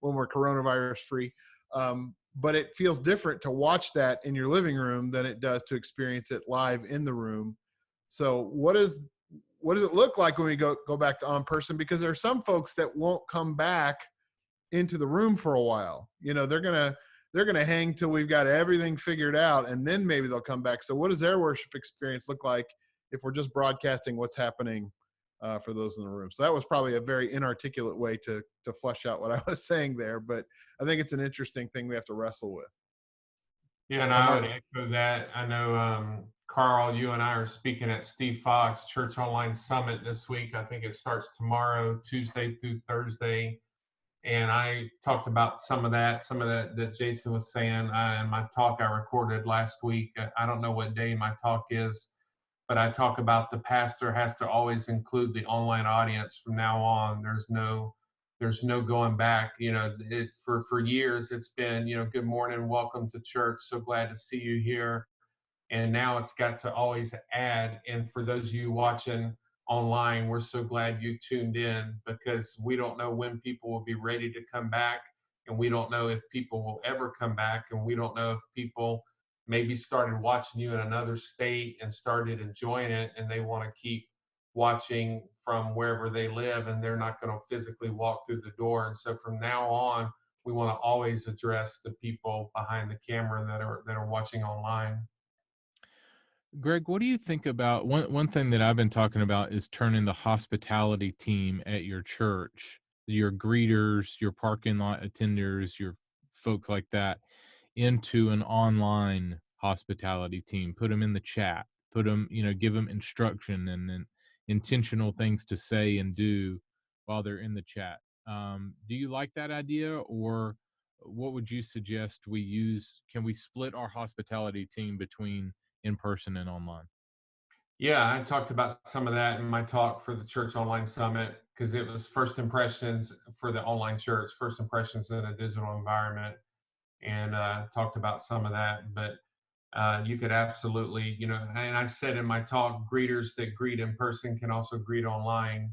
[SPEAKER 5] when we're coronavirus free. But it feels different to watch that in your living room than it does to experience it live in the room. So what does it look like when we go back to on person? Because there are some folks that won't come back into the room for a while. They're gonna hang till we've got everything figured out, and then maybe they'll come back. So what does their worship experience look like if we're just broadcasting what's happening for those in the room? So that was probably a very inarticulate way to flesh out what I was saying there, but I think it's an interesting thing we have to wrestle with.
[SPEAKER 7] Yeah, and I would echo that. I know, Carl, you and I are speaking at Steve Fox Church Online Summit this week. I think it starts tomorrow, Tuesday through Thursday. And I talked about some of that that Jason was saying in my talk I recorded last week. I don't know what day my talk is, but I talk about the pastor has to always include the online audience from now on. There's no going back. For years it's been, good morning, welcome to church, so glad to see you here. And now it's got to always add. And for those of you watching online, we're so glad you tuned in, because we don't know when people will be ready to come back, and we don't know if people will ever come back, and we don't know if people maybe started watching you in another state and started enjoying it, and they want to keep watching from wherever they live, and they're not going to physically walk through the door. And so from now on, we want to always address the people behind the camera that are watching online.
[SPEAKER 1] Greg, what do you think about one thing that I've been talking about is turning the hospitality team at your church, your greeters, your parking lot attenders, your folks like that, into an online hospitality team. Put them in the chat. Put them, give them instruction and intentional things to say and do while they're in the chat. Do you like that idea, or what would you suggest we use? Can we split our hospitality team between in person and online?
[SPEAKER 7] Yeah, I talked about some of that in my talk for the Church Online Summit, because it was first impressions for the online church, first impressions in a digital environment, and talked about some of that. But you could absolutely, and I said in my talk, greeters that greet in person can also greet online,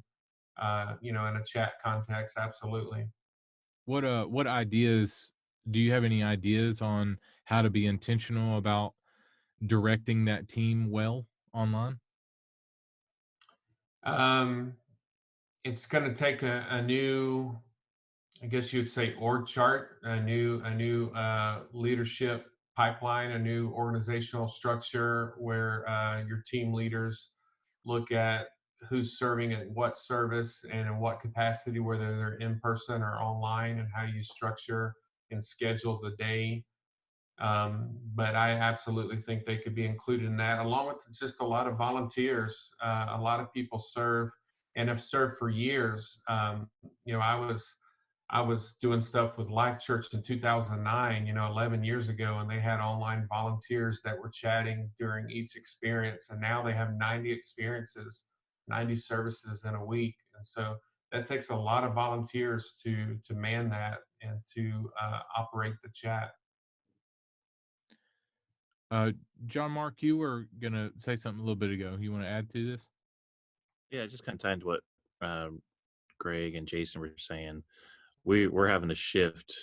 [SPEAKER 7] in a chat context. Absolutely.
[SPEAKER 1] What ideas do you have? Any ideas on how to be intentional about directing that team well online?
[SPEAKER 7] It's going to take a new, I guess you'd say, org chart, a new leadership pipeline, a new organizational structure where your team leaders look at who's serving at what service and in what capacity, whether they're in person or online, and how you structure and schedule the day. But I absolutely think they could be included in that, along with just a lot of volunteers. A lot of people serve and have served for years. I was doing stuff with Life Church in 2009, 11 years ago, and they had online volunteers that were chatting during each experience. And now they have 90 experiences, 90 services in a week. And so that takes a lot of volunteers to man that and to operate the chat.
[SPEAKER 1] John Mark, you were gonna say something a little bit ago. You want to add to this?
[SPEAKER 6] Yeah, just kind of tying to what Greg and Jason were saying. We're having a shift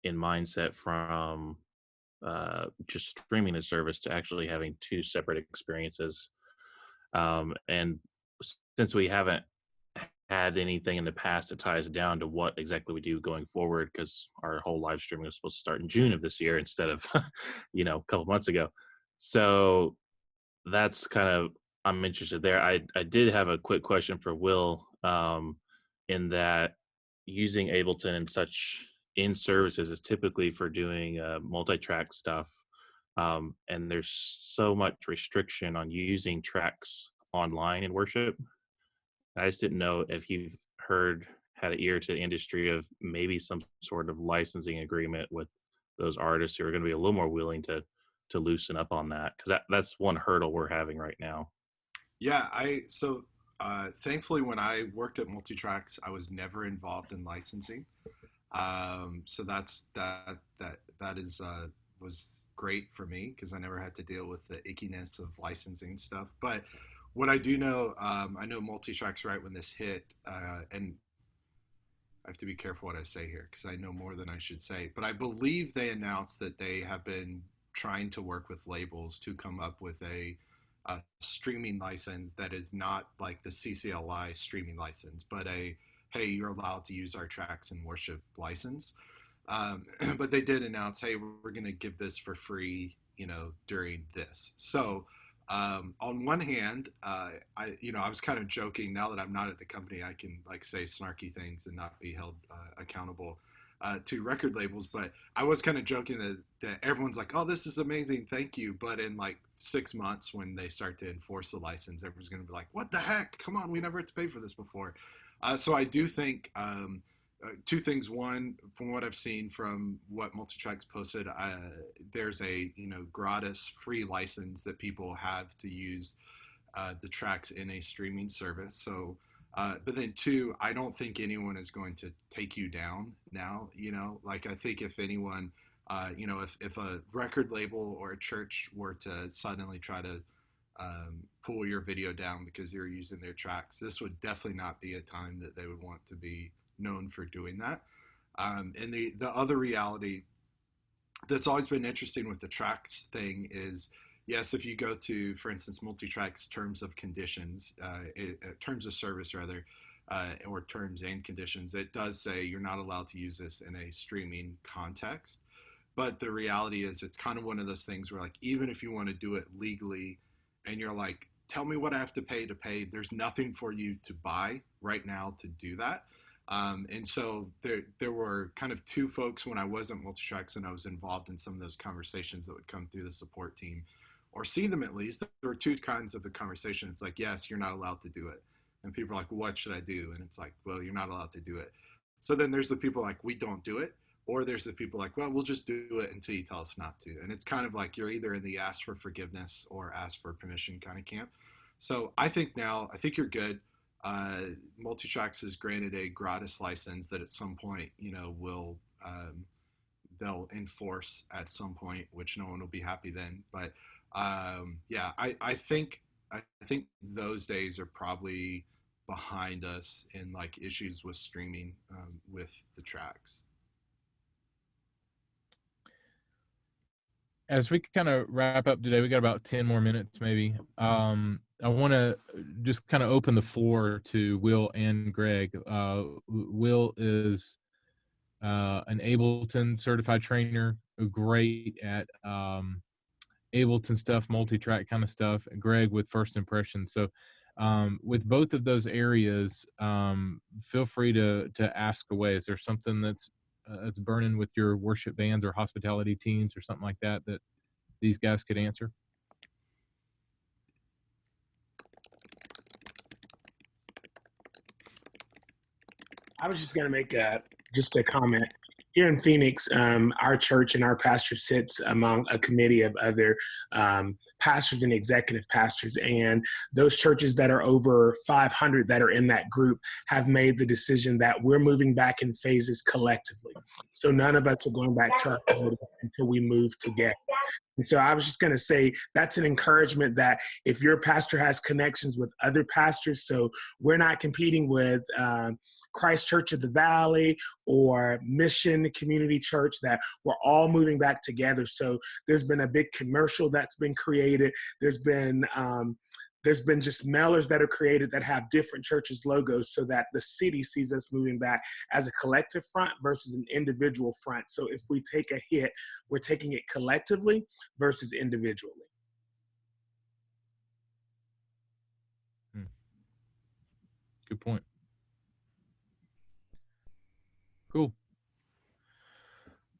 [SPEAKER 6] in mindset from just streaming a service to actually having 2 separate experiences. And since we haven't had anything in the past that ties down to what exactly we do going forward, because our whole live streaming was supposed to start in June of this year instead of a couple months ago. So that's kind of, I'm interested there. I did have a quick question for Will, in that using Ableton and such in services is typically for doing multi-track stuff, and there's so much restriction on using tracks online in worship. I just didn't know if you've had an ear to the industry of maybe some sort of licensing agreement with those artists who are going to be a little more willing to loosen up on that, because that's one hurdle we're having right now.
[SPEAKER 2] Yeah, thankfully when I worked at Multitracks, I was never involved in licensing. So that is was great for me because I never had to deal with the ickiness of licensing stuff. But what I do know, I know Multitrack's right when this hit, and I have to be careful what I say here because I know more than I should say. But I believe they announced that they have been trying to work with labels to come up with a streaming license that is not like the CCLI streaming license, but a hey, you're allowed to use our tracks and worship license. But they did announce, hey, we're going to give this for free, during this. So on one hand, I was kind of joking. Now that I'm not at the company, I can like say snarky things and not be held accountable to record labels. But I was kind of joking that everyone's like, "Oh, this is amazing, thank you." But in like 6 months, when they start to enforce the license, everyone's going to be like, "What the heck? Come on, we never had to pay for this before." So I do think two things. One, from what I've seen from what Multitrack's posted, there's a gratis free license that people have to use the tracks in a streaming service. So, but then two, I don't think anyone is going to take you down now. Like I think if anyone, if a record label or a church were to suddenly try to pull your video down because you're using their tracks, this would definitely not be a time that they would want to be known for doing that. And the other reality that's always been interesting with the tracks thing is, yes, if you go to, for instance, Multitrack's terms of conditions, terms of service rather, or terms and conditions, it does say you're not allowed to use this in a streaming context. But the reality is it's kind of one of those things where like, even if you want to do it legally and you're like, tell me what I have to pay, there's nothing for you to buy right now to do that. And so there were kind of two folks when I was at Multitracks and I was involved in some of those conversations that would come through the support team or see them at least. There were two kinds of the conversation. It's like, yes, you're not allowed to do it. And people are like, well, what should I do? And it's like, well, you're not allowed to do it. So then there's the people like, we don't do it. Or there's the people like, well, we'll just do it until you tell us not to. And it's kind of like you're either in the ask for forgiveness or ask for permission kind of camp. So I think you're good. Multitracks has granted a gratis license that at some point, will they'll enforce at some point, which no one will be happy then. But yeah, I think those days are probably behind us in like issues with streaming with the tracks.
[SPEAKER 1] As we kind of wrap up today, we got about 10 more minutes maybe. I want to just kind of open the floor to Will and Greg. Will is an Ableton certified trainer, great at Ableton stuff, multi-track kind of stuff. Greg with First Impression. So with both of those areas, feel free to ask away. Is there something that's burning with your worship bands or hospitality teams or something like that these guys could answer?
[SPEAKER 11] I was just going to make just a comment. Here in Phoenix, our church and our pastor sits among a committee of other pastors and executive pastors. And those churches that are over 500 that are in that group have made the decision that we're moving back in phases collectively. So none of us are going back to our committee until we move together. And so I was just going to say that's an encouragement that if your pastor has connections with other pastors, so we're not competing with Christ Church of the Valley or Mission Community Church, that we're all moving back together. So there's been a big commercial that's been created. There's been just mailers that are created that have different churches' logos so that the city sees us moving back as a collective front versus an individual front. So if we take a hit, we're taking it collectively versus individually.
[SPEAKER 1] Good point. Cool.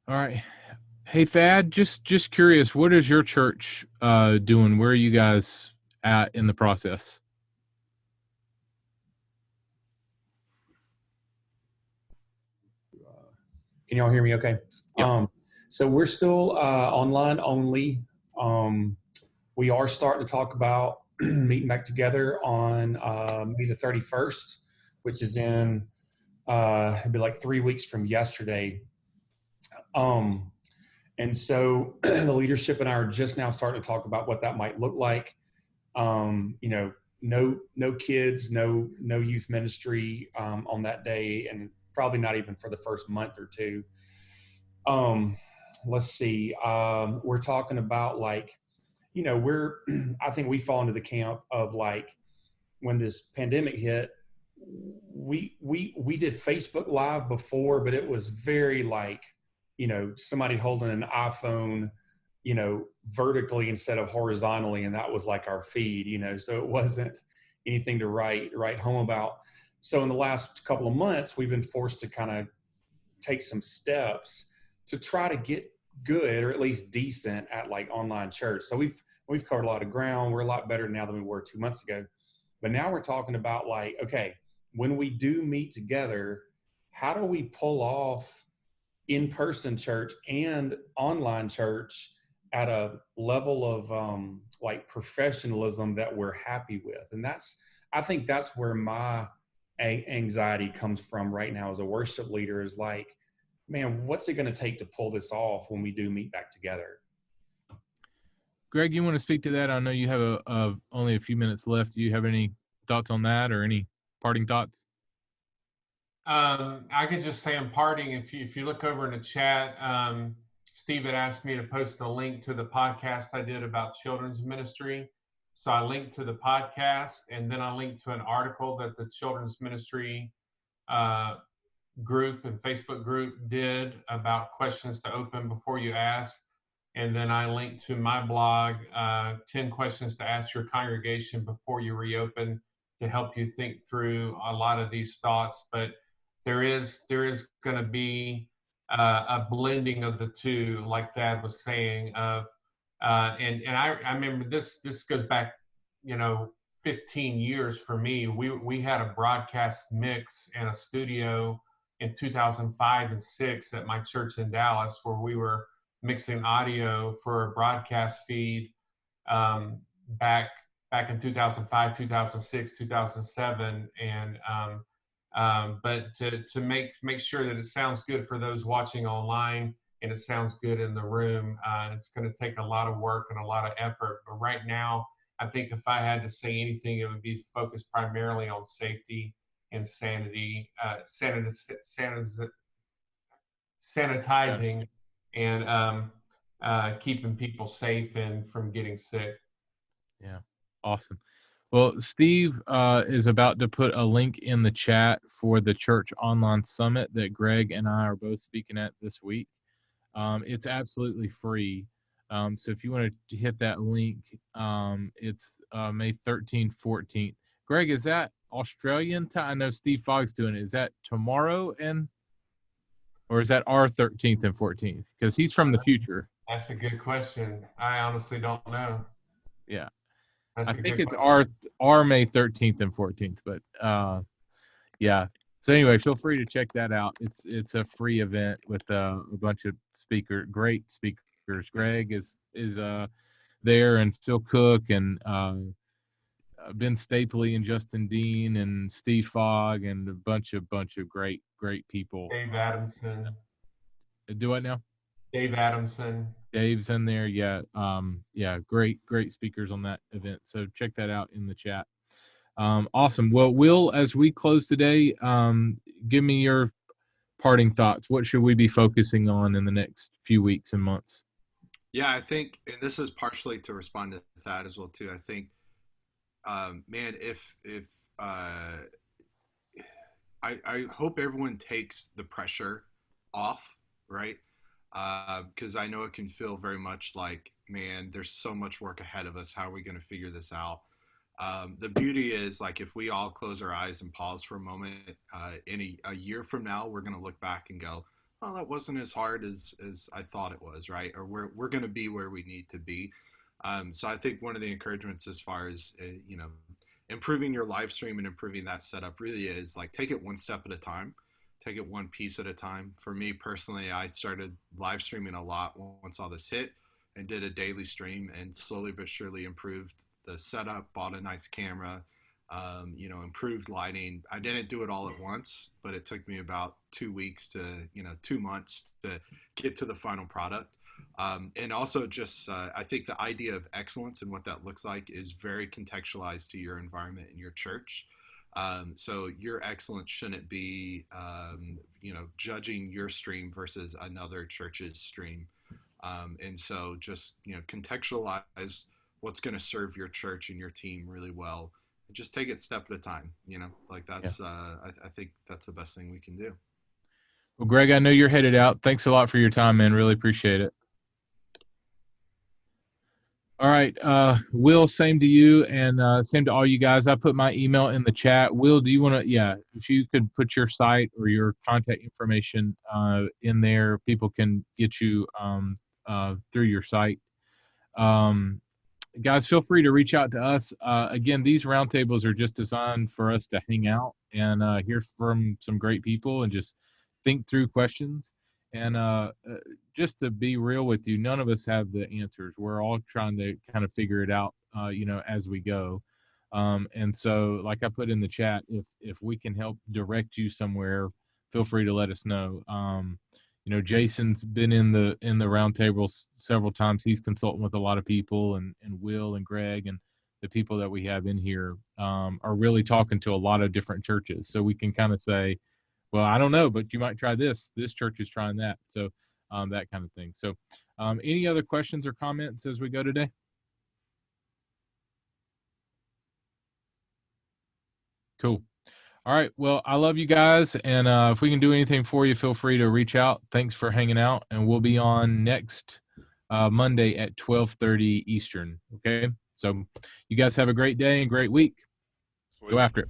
[SPEAKER 1] All right. Hey, Thad, just curious, what is your church doing? Where are you guys at in the process?
[SPEAKER 12] Can y'all hear me okay?
[SPEAKER 1] Yep.
[SPEAKER 12] So we're still online only. We are starting to talk about meeting back together on May the 31st, which is in, it'd be like 3 weeks from yesterday. And so the leadership and I are just now starting to talk about what that might look like. You know, no kids, no youth ministry on that day, and probably not even for the first month or two. Let's see. We're talking about like, you know, I think we fall into the camp of like when this pandemic hit, we did Facebook Live before, but it was very like, you know, somebody holding an iPhone, you know, vertically instead of horizontally, and that was like our feed, you know, so it wasn't anything to write home about. So in the last couple of months, we've been forced to kind of take some steps to try to get good or at least decent at like online church. So we've covered a lot of ground. We're a lot better now than we were 2 months ago. But now we're talking about like, okay, when we do meet together, how do we pull off in-person church and online church at a level of like professionalism that we're happy with? And I think that's where my anxiety comes from right now as a worship leader, is like, man, what's it going to take to pull this off when we do meet back together?
[SPEAKER 1] Greg, you want to speak to that? I know you have only a few minutes left. Do you have any thoughts on that, or any parting thoughts?
[SPEAKER 7] I could just say I'm parting. If you look over in the chat, Steve had asked me to post a link to the podcast I did about children's ministry. So I linked to the podcast, and then I linked to an article that the children's ministry group and Facebook group did about questions to open before you ask. And then I linked to my blog, 10 questions to ask your congregation before you reopen, to help you think through a lot of these thoughts. But there is going to be a blending of the two, like Thad was saying. And I remember this goes back, 15 years for me. We had a broadcast mix in a studio in 2005 and 6 at my church in Dallas, where we were mixing audio for a broadcast feed back in 2005, 2006, 2007, and but to make sure that it sounds good for those watching online and it sounds good in the room, it's going to take a lot of work and a lot of effort. But right now, I think if I had to say anything, it would be focused primarily on safety and sanity, sanitizing, and keeping people safe and from getting sick.
[SPEAKER 1] Yeah, awesome. Well, Steve is about to put a link in the chat for the Church Online Summit that Greg and I are both speaking at this week. It's absolutely free. So if you want to hit that link, it's May 13th, 14th. Greg, is that Australian time? I know Steve Fogg's doing it. Is that tomorrow, or is that our 13th and 14th? Because he's from the future.
[SPEAKER 7] That's a good question. I honestly don't know.
[SPEAKER 1] Yeah.
[SPEAKER 7] That's
[SPEAKER 1] I think it's our May 13th and 14th, but yeah. So anyway, feel free to check that out. It's a free event with a bunch of great speakers. Greg is there, and Phil Cook, and Ben Stapley, and Justin Dean, and Steve Fogg, and a bunch of great people.
[SPEAKER 7] Dave Adamson.
[SPEAKER 1] Do what now?
[SPEAKER 7] Dave Adamson.
[SPEAKER 1] Dave's in there. Yeah. Yeah. Great speakers on that event. So check that out in the chat. Awesome. Well, Will, as we close today, give me your parting thoughts. What should we be focusing on in the next few weeks and months?
[SPEAKER 2] Yeah, I think, and this is partially to respond to that as well too. I think, man, I hope everyone takes the pressure off, right? Because I know it can feel very much like, man, there's so much work ahead of us. How are we going to figure this out? The beauty is, like, if we all close our eyes and pause for a moment, in a year from now, we're going to look back and go, oh, that wasn't as hard as I thought it was, right? Or we're going to be where we need to be. So I think one of the encouragements as far as, improving your live stream and improving that setup really is, like, take it one step at a time. Take it one piece at a time. For me personally, I started live streaming a lot once all this hit, and did a daily stream, and slowly but surely improved the setup, bought a nice camera, improved lighting. I didn't do it all at once, but it took me about 2 weeks to, 2 months to get to the final product. And also just, I think the idea of excellence and what that looks like is very contextualized to your environment and your church. So your excellence shouldn't be, judging your stream versus another church's stream. And so just, contextualize what's going to serve your church and your team really well. And just take it step at a time, like that's, I think that's the best thing we can do.
[SPEAKER 1] Well, Greg, I know you're headed out. Thanks a lot for your time, man. Really appreciate it. All right, Will, same to you, and same to all you guys. I put my email in the chat. Will, do you want to, if you could put your site or your contact information in there, people can get you through your site. Guys, feel free to reach out to us. Again, these roundtables are just designed for us to hang out and hear from some great people and just think through questions. And just to be real with you, none of us have the answers. We're all trying to kind of figure it out, as we go. And so, like I put in the chat, if we can help direct you somewhere, feel free to let us know. Jason's been in the roundtables several times. He's consulting with a lot of people, and Will and Greg and the people that we have in here are really talking to a lot of different churches. So we can kind of say, well, I don't know, but you might try this. This church is trying that. So that kind of thing. So any other questions or comments as we go today? Cool. All right. Well, I love you guys. And if we can do anything for you, feel free to reach out. Thanks for hanging out. And we'll be on next Monday at 12:30 Eastern. Okay. So you guys have a great day and great week. Go after it.